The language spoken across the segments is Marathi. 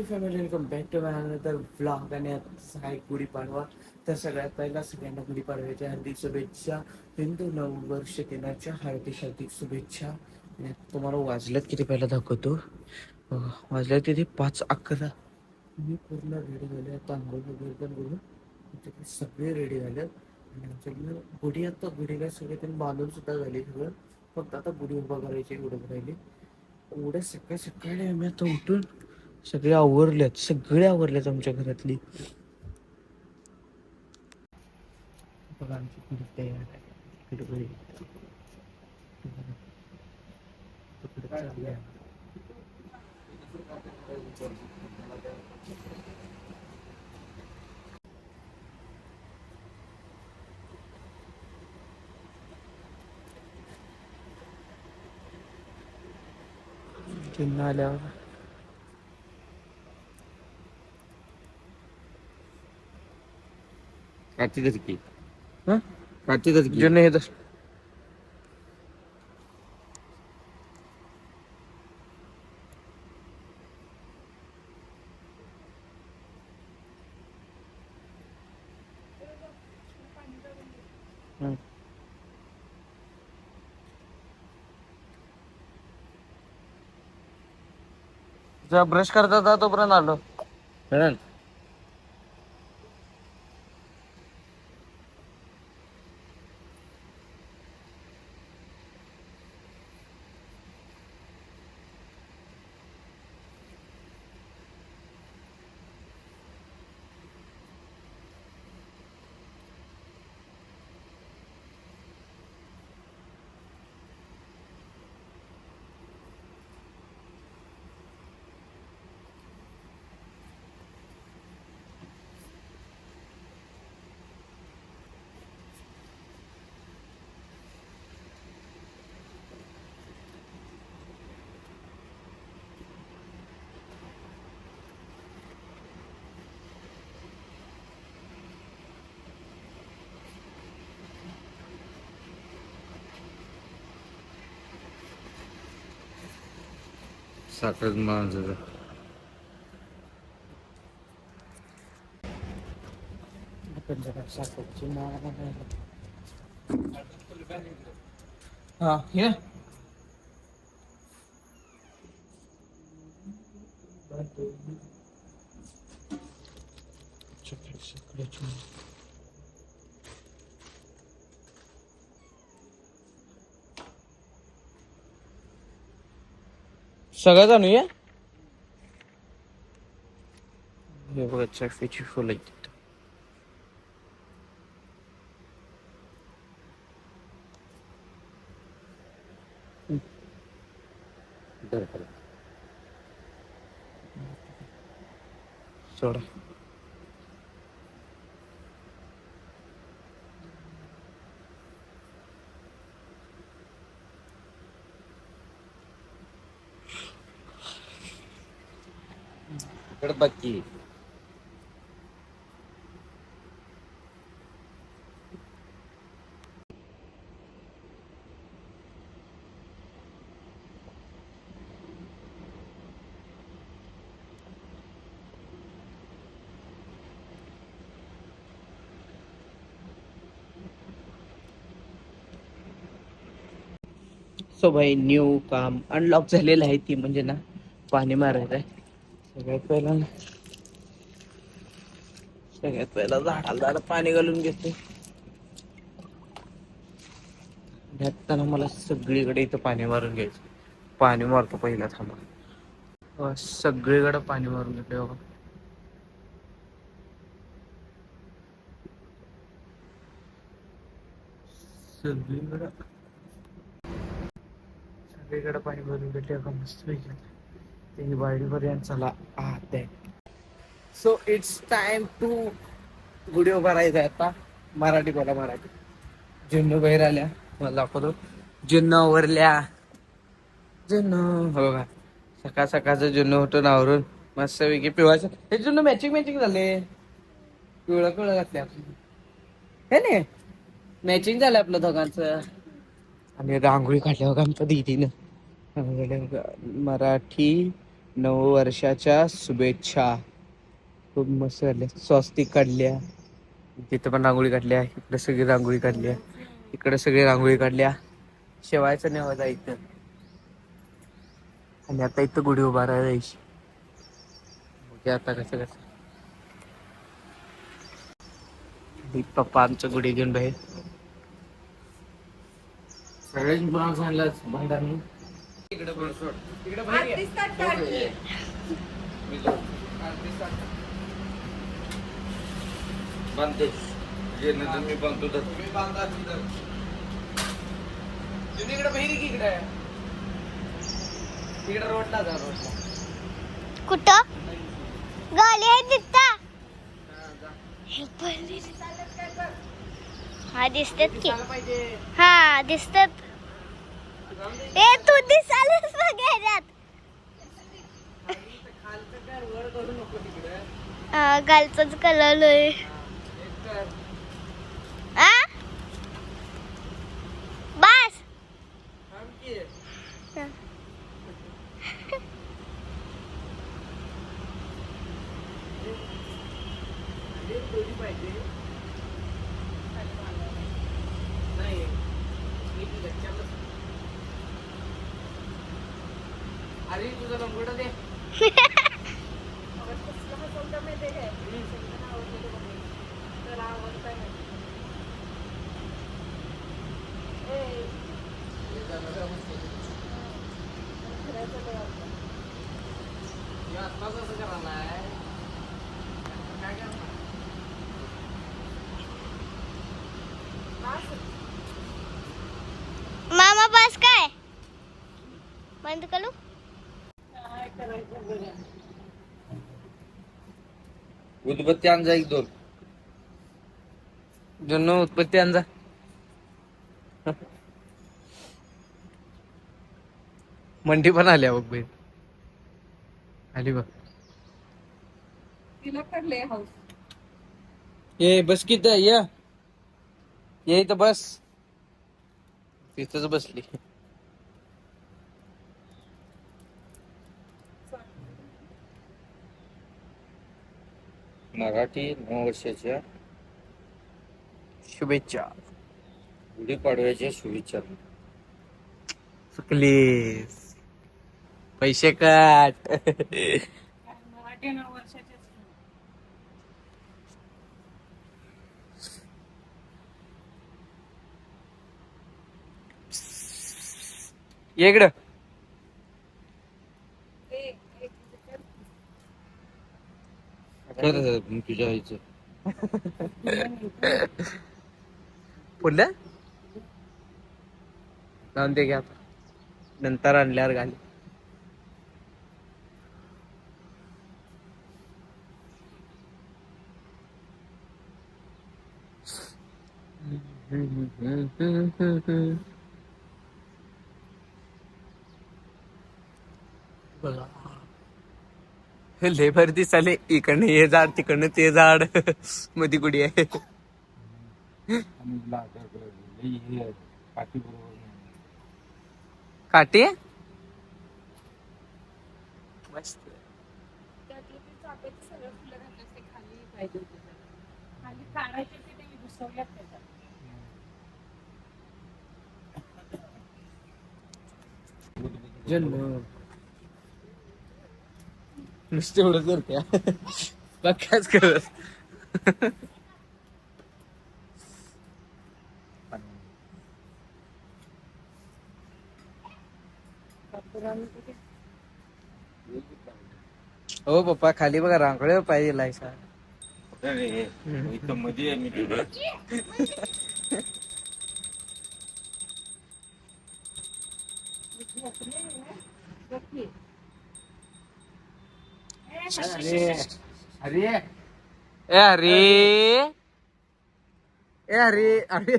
Family, welcome back to my another vlog. आणि आता आहे गुढीपाडवा. तर सगळ्यात पहिला सगळ्यांना गुढीपाडव्याच्या हार्दिक शुभेच्छा. हिंदू नववर्ष दिनाच्या हार्दिक शुभेच्छा. आणि तुम्हाला वाजल्यात किती पहिला दाखवतो. वाजल्यात किती 5:11. मी पूर्ण रेडी झाले. आता आंघोळ वगैरे पण करून आमच्याकडे सगळे रेडी झालेत. आणि आमच्याकडे गुढी, आता गुढीला सगळे त्यांनी बांधून सुद्धा झाली सगळं. फक्त आता गुढी उभा करायची एवढं राहिली. एवढ्या सकाळी सकाळी आम्ही आता उठून सगळे आवरलेत आमच्या घरातली. बघा आमची गुढी तयार आहे. इकडे गुढी. तिकडे चालली आहे. चिन्ह आल्यावर काचेच की हा काचेच की जुने येत ब्रश करता था तोपर्यंत आलो. साखर माझं आपण जरा साखरची हा हे सगळं जाणूया. हे बघा चाफ्याची फुलं आहेत. सोडा. इकडे बाकी सो भाई न्यू काम अनलॉक झालेलं आहे. ती म्हणजे ना पाणी मारायचं आहे. सगळ्यात पहिला झाडाला पाणी घालून घेतो. घेताना मला सगळीकडे इथं पाणी मारून घ्यायचं. पाणी मारतो पहिला थांबा. सगळीकडे पाणी मारून घेतो बघा. सगळीकडे पाणी भरून घेतले का मस्त पैकी. ते वाडीपर्यंत चला आत आहे. सो इट्स टाइम टू गुढी उभारायचा आहे आता. मराठी बोला मराठी. जुन्नू बाहेर आल्या मला दाखवतो. जुन्नू आवरल्या. जुन्नू हो का सकाळ सकाळचं जुन्नू होतो नावरून मस्त पैकी पिवायचं. हे जुन्नू मॅचिंग झाले. पिवळं घातले हे नाही मॅचिंग झालं आपलं दोघांचं. आणि रांगोळी काढल्या बघा आमच्या दीदीनं. मराठी नववर्षाच्या शुभेच्छा. खूप मस्त झाल्या. स्वस्तिक काढल्या, तिथं पण रांगोळी काढल्या, इकडे सगळी रांगोळी काढल्या, इकडे सगळी रांगोळी काढल्या. शेवायचं नेवत आहे इथं. आणि आता इथं गुढी उभा राहायची. आता कसं पप्पा आमचं गुढी घेऊन बाहेर. सगळ्यांनी बनवून सांगलाच भांडानी. इकडे पण सोड, इकडे बाहेर ये. बांधते जे नंतर मी बांधतो तर तुम्ही बांधा तिथं. तुम्ही इकडे बाहेर की इकडे इकडे रोडला जा. रोडला कुठं गाडी आहे तिथं. हा दिसतात की. हा दिसतात. ए तू दिसायलाच बघायच्यात. गालचाच कलर आहे. बस अरे तुझा नंबर दे. मामा बस काय बंद करू. उदबत्ती आण जा एक दोन. जुनं उत्पत्ती आणजा. मंडी पण आल्या बघ बाई. आली बघ. ये बस किती ये इथं बस. तिथंच बसली. मराठी नववर्षाच्या शुभेच्छा. गुढीपाडव्याच्या शुभेच्छा. चुकलीस. पैसे काट. ये इकडं. कर तुझ्या आईचं. पुढल्या जाऊन दे घ्या आता. नंतर आणल्यावर घाली. लेबर दिसाले. इकडनं हे झाड तिकडनं ते झाड. मध्ये गुडी आहे. काटे मस्त. जन्म नुसते एवढं करते. बाकाच करत. हो पप्पा खाली बघा रांगोळी पाहिजे लायसा. इथं मध्ये आहे मी तुझं. अरे अरे ए अरे अरे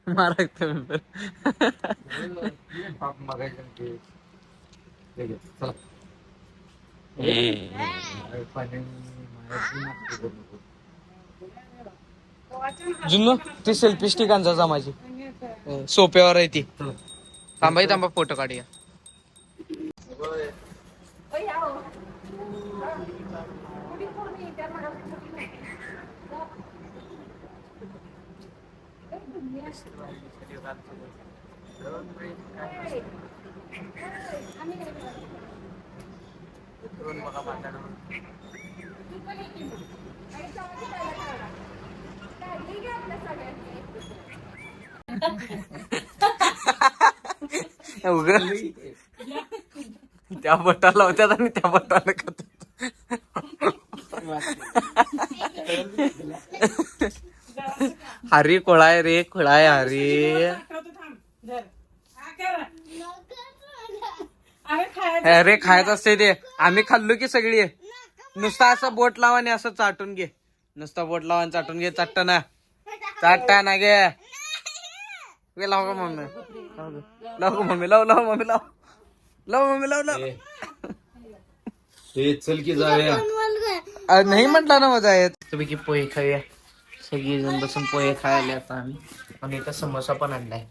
मारा जुन्नो ती सेल्फी स्टिक आणजा माझी. सोप्यावर आहे ती. थांबा फोटो काढूया. बघा माझ्याकडे त्या बटाला होत्यात आणि त्या बटाला खातात. हरी खोळाय रे खोळाय हरी. अरे खायचं असते ते. आम्ही खाल्लो की सगळी. नुसता असं बोट लावा आणि असं चाटून घे. नुसता बोट लावा आणि चाटून घे. चाटना चाटना घे. लाव का मम्मी लाव का मम्मी लाव लाव मम्मी लाव लाव मम्मी लाव लाव. चल की जाऊया. नाही म्हटलं ना मजा येत. तुम्ही की पोहे खाऊया. सगळी बसून पोहे खायला आता आम्ही. आणि इथं समोसा पण आणलाय.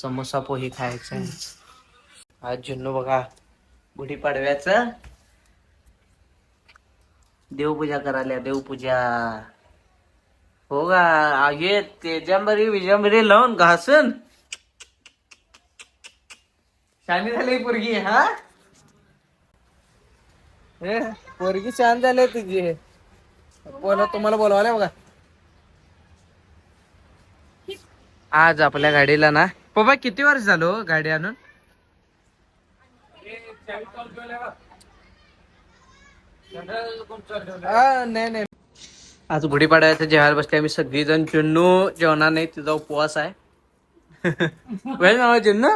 समोसा पोहे खायचा आहे आज. जुन्नू बघा गुढीपाडव्याचं देवपूजा करायला. देवपूजा हो का. आगे तेजांबरी विजांबरी लावून घासून शानी झाली पोरगी. हा पोरगी छान झाली तुझी. तुम्हाला बोलवाले बघा. आज आपल्या गाडीला ना पप्पा किती वर्ष झालो गाडी आणून. नाही नाही. आज गुढीपाडव्याचं जेवायला बसले आम्ही सगळीजण. चुन्नू जेवणार नाही, तिचा उपवास आहे. वेळ नाव चुन्नू.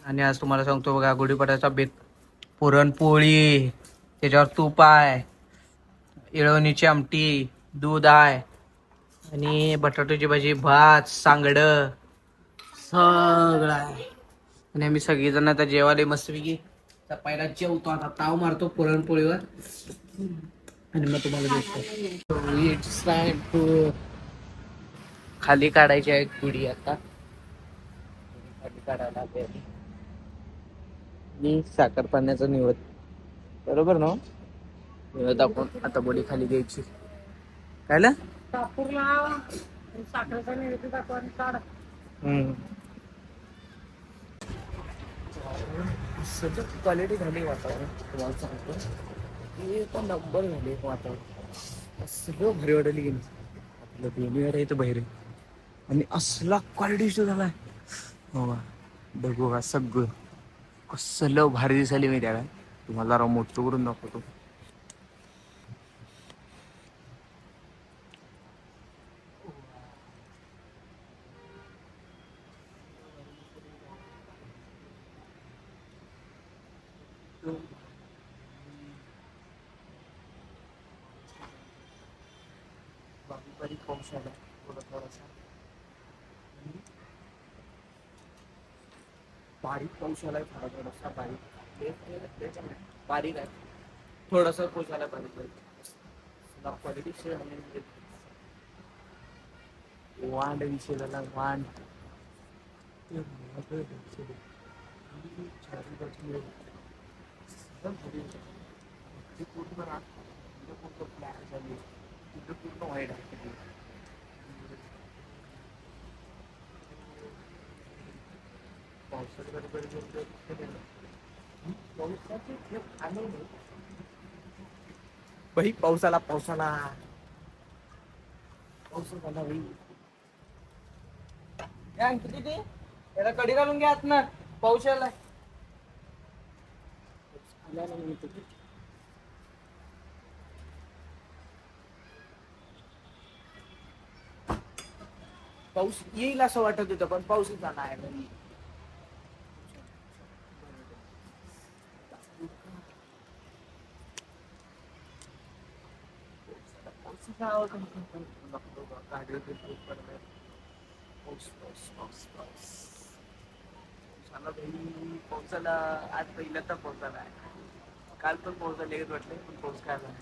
आणि आज तुम्हाला सांगतो बघा गुढीपाडव्याचा बेत. पुरणपोळी, त्याच्यावर तूप आहे, इळवणीची आमटी, दूध आहे आणि बटाट्याची भाजी, भात, सांगड सगळं आहे. आणि आम्ही सगळीजण आता जेवायला मस्तपैकी. तर पहिला जेवतो आता. ताव मारतो पुरणपोळीवर आणि मग तुम्हाला दिसतो. इट्स टाइम टू खाली काढायची आहे गुढी आता. खाली काढायला आणि साखर पाण्याचं निवड बरोबर ना. निवड आपण आता बोली खाली द्यायची. कायला सगळं क्वालिटी झाली वातावरण. तुम्हाला सांगतो एक नंबर झाले वातावरण. सगळं भारी वाटायला गेली. आपलं दोन्ही आहे तर बाहेर आणि असला क्वालिटी शो झालाय. हो बघू का सगळं कसलं भारी दिसायला मी त्याला. तुम्हाला जरा मोठं करून दाखवतो. बारीक पाऊस आला थोडासा. बारीक पाऊस आलाय थोडासा. बारीक आहे थोडासा पाऊस आला. बारीक वांड विषय झाला. वांड पूर्ण वाईट आहे. भाई पावसाला पावसाला पावसाला भाई. किती ते याला कडी घालून घ्या आत ना. पाऊस आला. पाऊस येईल असं वाटत होतं पण पाऊसच झाला आहे. पावसाला आज पहिला तर पावसाला आहे. काल पण पावसाला लगेच वाटले पण पाऊस काय झाला.